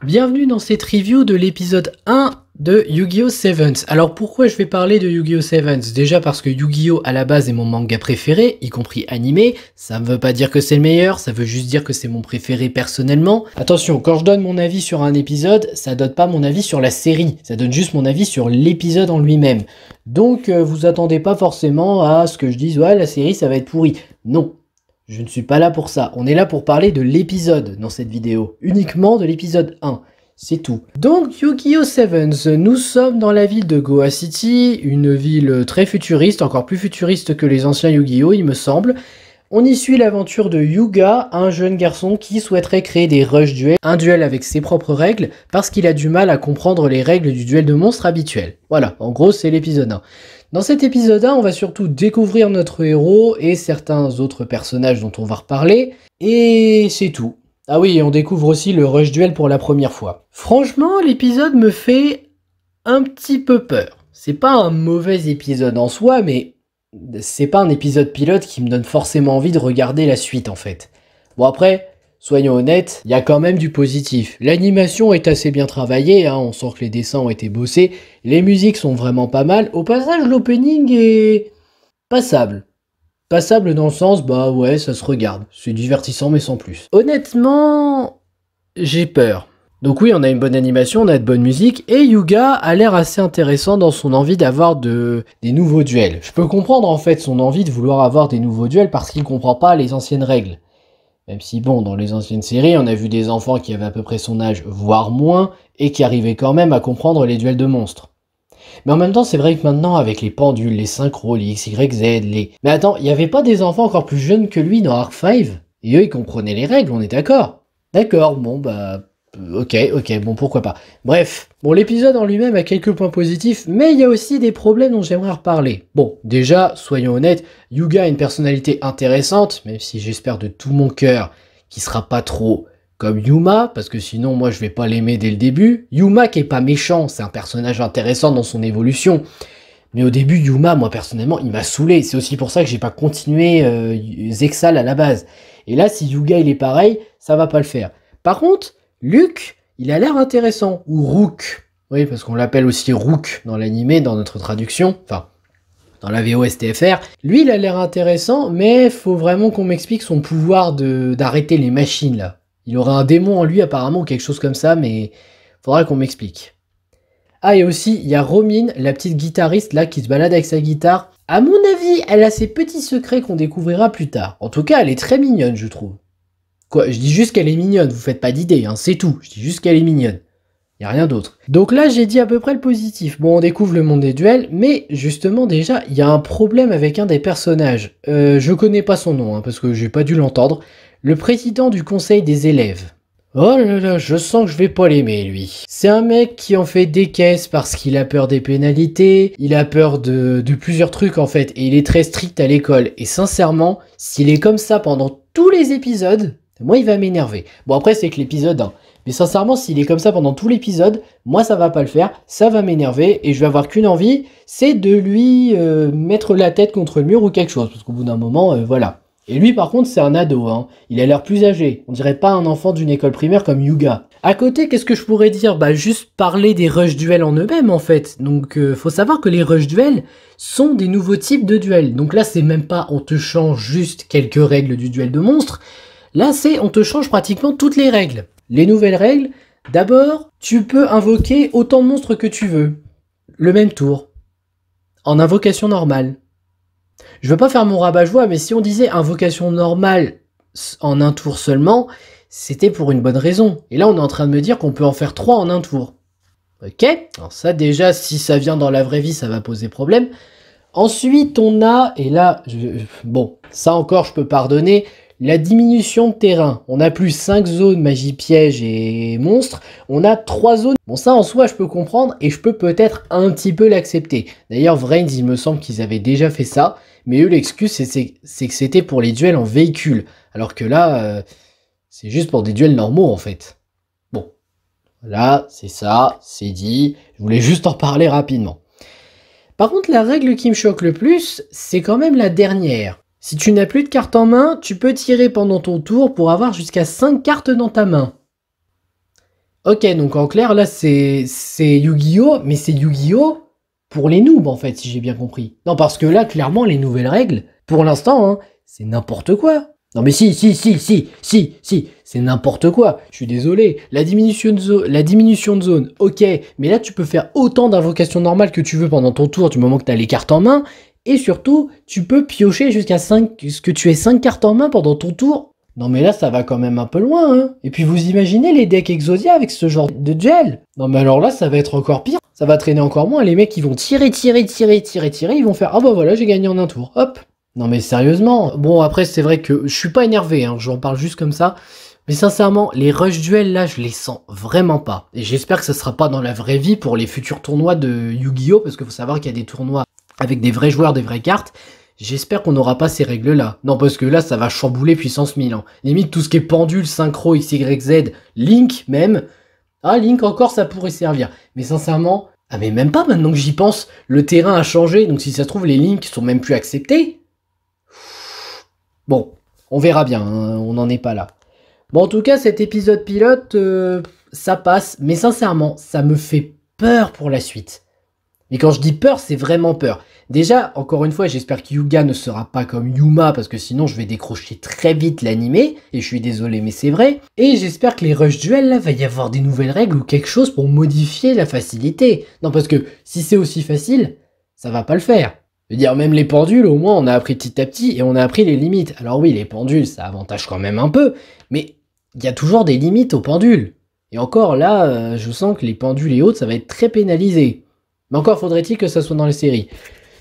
Bienvenue dans cette review de l'épisode 1 de Yu-Gi-Oh! Sevens. Alors pourquoi je vais parler de Yu-Gi-Oh! Sevens? Déjà parce que Yu-Gi-Oh! À la base est mon manga préféré, y compris animé. Ça ne veut pas dire que c'est le meilleur, ça veut juste dire que c'est mon préféré personnellement. Attention, quand je donne mon avis sur un épisode, ça donne pas mon avis sur la série, ça donne juste mon avis sur l'épisode en lui-même. Donc vous attendez pas forcément à ce que je dise « Ouais, la série ça va être pourri ». Non. Je ne suis pas là pour ça, on est là pour parler de l'épisode dans cette vidéo, uniquement de l'épisode 1, c'est tout. Donc Yu-Gi-Oh! Sevens, nous sommes dans la ville de Goa City, une ville très futuriste, encore plus futuriste que les anciens Yu-Gi-Oh! Il me semble. On y suit l'aventure de Yuga, un jeune garçon qui souhaiterait créer des rush duels, un duel avec ses propres règles, parce qu'il a du mal à comprendre les règles du duel de monstres habituel. Voilà, en gros c'est l'épisode 1. Dans cet épisode 1, on va surtout découvrir notre héros et certains autres personnages dont on va reparler, et c'est tout. Ah oui, et on découvre aussi le rush duel pour la première fois. Franchement, l'épisode me fait un petit peu peur. C'est pas un mauvais épisode en soi, mais c'est pas un épisode pilote qui me donne forcément envie de regarder la suite en fait. Bon après, soyons honnêtes, il y a quand même du positif. L'animation est assez bien travaillée, hein, on sent que les dessins ont été bossés, les musiques sont vraiment pas mal. Au passage, l'opening est passable. Passable dans le sens, bah ouais, ça se regarde. C'est divertissant mais sans plus. Honnêtement, j'ai peur. Donc oui, on a une bonne animation, on a de bonnes musiques, et Yuga a l'air assez intéressant dans son envie d'avoir des nouveaux duels. Je peux comprendre en fait son envie de vouloir avoir des nouveaux duels parce qu'il comprend pas les anciennes règles. Même si bon, dans les anciennes séries, on a vu des enfants qui avaient à peu près son âge, voire moins, et qui arrivaient quand même à comprendre les duels de monstres. Mais en même temps, c'est vrai que maintenant, avec les pendules, les synchros, les XYZ, les... Mais attends, il n'y avait pas des enfants encore plus jeunes que lui dans Arc 5? Et eux, ils comprenaient les règles, on est d'accord? D'accord, bon bah... Ok, bon pourquoi pas. Bref, bon l'épisode en lui-même a quelques points positifs, mais il y a aussi des problèmes dont j'aimerais reparler. Bon, déjà, soyons honnêtes, Yuga a une personnalité intéressante, même si j'espère de tout mon cœur qu'il sera pas trop comme Yuma, parce que sinon moi je vais pas l'aimer dès le début. Yuma qui est pas méchant, c'est un personnage intéressant dans son évolution. Mais au début, Yuma, moi personnellement, il m'a saoulé. C'est aussi pour ça que j'ai pas continué Zexal à la base. Et là, si Yuga il est pareil, ça va pas le faire. Par contre, Luke, il a l'air intéressant. Ou Rook. Oui, parce qu'on l'appelle aussi Rook dans l'animé, dans notre traduction. Enfin, dans la VO-STFR. Lui, il a l'air intéressant, mais faut vraiment qu'on m'explique son pouvoir d'arrêter les machines, là. Il aurait un démon en lui, apparemment, ou quelque chose comme ça, mais faudra qu'on m'explique. Ah, et aussi, il y a Romine, la petite guitariste, là, qui se balade avec sa guitare. À mon avis, elle a ses petits secrets qu'on découvrira plus tard. En tout cas, elle est très mignonne, je trouve. Quoi, je dis juste qu'elle est mignonne, vous faites pas d'idée, hein, c'est tout. Je dis juste qu'elle est mignonne. Y a rien d'autre. Donc là, j'ai dit à peu près le positif. Bon, on découvre le monde des duels, mais justement, déjà, il y a un problème avec un des personnages. Je connais pas son nom, hein, parce que j'ai pas dû l'entendre. Le président du conseil des élèves. Oh là là, je sens que je vais pas l'aimer, lui. C'est un mec qui en fait des caisses parce qu'il a peur des pénalités, il a peur de plusieurs trucs en fait, et il est très strict à l'école. Et sincèrement, s'il est comme ça pendant tous les épisodes, moi il va m'énerver. Bon après c'est que l'épisode 1. Mais sincèrement, s'il est comme ça pendant tout l'épisode, moi ça va pas le faire, ça va m'énerver, et je vais avoir qu'une envie, c'est de lui mettre la tête contre le mur ou quelque chose, parce qu'au bout d'un moment, voilà. Et lui par contre c'est un ado, hein. Il a l'air plus âgé, on dirait pas un enfant d'une école primaire comme Yuga. À côté, qu'est-ce que je pourrais dire? Bah juste parler des rush duels en eux-mêmes en fait. Donc faut savoir que les rush duels sont des nouveaux types de duels. Donc là c'est même pas on te change juste quelques règles du duel de monstres, là c'est on te change pratiquement toutes les règles. Les nouvelles règles, d'abord tu peux invoquer autant de monstres que tu veux, le même tour, en invocation normale. Je veux pas faire mon rabat-joie, mais si on disait invocation normale en un tour seulement, c'était pour une bonne raison. Et là, on est en train de me dire qu'on peut en faire 3 en un tour. Ok? Alors ça, déjà, si ça vient dans la vraie vie, ça va poser problème. Ensuite, on a, et là, bon, ça encore, je peux pardonner, la diminution de terrain. On a plus 5 zones magie piège et monstres. On a 3 zones. Bon, ça en soi, je peux comprendre et je peux peut-être un petit peu l'accepter. D'ailleurs, Vrains, il me semble qu'ils avaient déjà fait ça. Mais eux, l'excuse, c'est que c'était pour les duels en véhicule. Alors que là, c'est juste pour des duels normaux, en fait. Bon, là, c'est ça, c'est dit. Je voulais juste en parler rapidement. Par contre, la règle qui me choque le plus, c'est quand même la dernière. Si tu n'as plus de cartes en main, tu peux tirer pendant ton tour pour avoir jusqu'à 5 cartes dans ta main. Ok, donc en clair, là, c'est Yu-Gi-Oh! Mais c'est Yu-Gi-Oh! Pour les noobs, en fait, si j'ai bien compris. Non, parce que là, clairement, les nouvelles règles, pour l'instant, hein, c'est n'importe quoi. Non mais si, c'est n'importe quoi. Je suis désolé. La diminution de zone, ok. Mais là, tu peux faire autant d'invocations normales que tu veux pendant ton tour du moment que tu as les cartes en main. Et surtout, tu peux piocher jusqu'à 5, ce que tu aies 5 cartes en main pendant ton tour. Non mais là, ça va quand même un peu loin, hein. Et puis vous imaginez les decks Exodia avec ce genre de gel? Non mais alors là, ça va être encore pire. Ça va traîner encore moins. Les mecs, ils vont tirer. Ils vont faire, ah bah voilà, j'ai gagné en un tour. Hop. Non mais sérieusement, bon après c'est vrai que je suis pas énervé, hein, j'en parle juste comme ça, mais sincèrement, les rush duels là, je les sens vraiment pas. Et j'espère que ça sera pas dans la vraie vie pour les futurs tournois de Yu-Gi-Oh! Parce qu'il faut savoir qu'il y a des tournois avec des vrais joueurs, des vraies cartes. J'espère qu'on n'aura pas ces règles là. Non parce que là ça va chambouler puissance 1000. Hein. Limite tout ce qui est pendule, synchro, XYZ, Link même. Ah Link encore ça pourrait servir. Mais sincèrement, ah mais même pas maintenant que j'y pense, le terrain a changé, donc si ça se trouve les Links sont même plus acceptés. Bon, on verra bien, hein, on n'en est pas là. Bon, en tout cas, cet épisode pilote, ça passe, mais sincèrement, ça me fait peur pour la suite. Et quand je dis peur, c'est vraiment peur. Déjà, encore une fois, j'espère que Yuga ne sera pas comme Yuma, parce que sinon je vais décrocher très vite l'animé, et je suis désolé, mais c'est vrai. Et j'espère que les rush duels, là, va y avoir des nouvelles règles ou quelque chose pour modifier la facilité. Non, parce que si c'est aussi facile, ça va pas le faire. Je veux dire, même les pendules, au moins, on a appris petit à petit et on a appris les limites. Alors oui, les pendules, ça avantage quand même un peu, mais il y a toujours des limites aux pendules. Et encore, là, je sens que les pendules et autres, ça va être très pénalisé. Mais encore faudrait-il que ça soit dans les séries.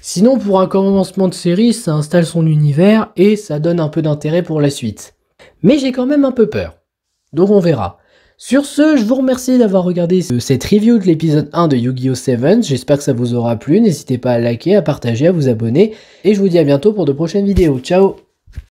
Sinon, pour un commencement de série, ça installe son univers et ça donne un peu d'intérêt pour la suite. Mais j'ai quand même un peu peur. Donc on verra. Sur ce, je vous remercie d'avoir regardé cette review de l'épisode 1 de Yu-Gi-Oh! 7. J'espère que ça vous aura plu. N'hésitez pas à liker, à partager, à vous abonner. Et je vous dis à bientôt pour de prochaines vidéos. Ciao!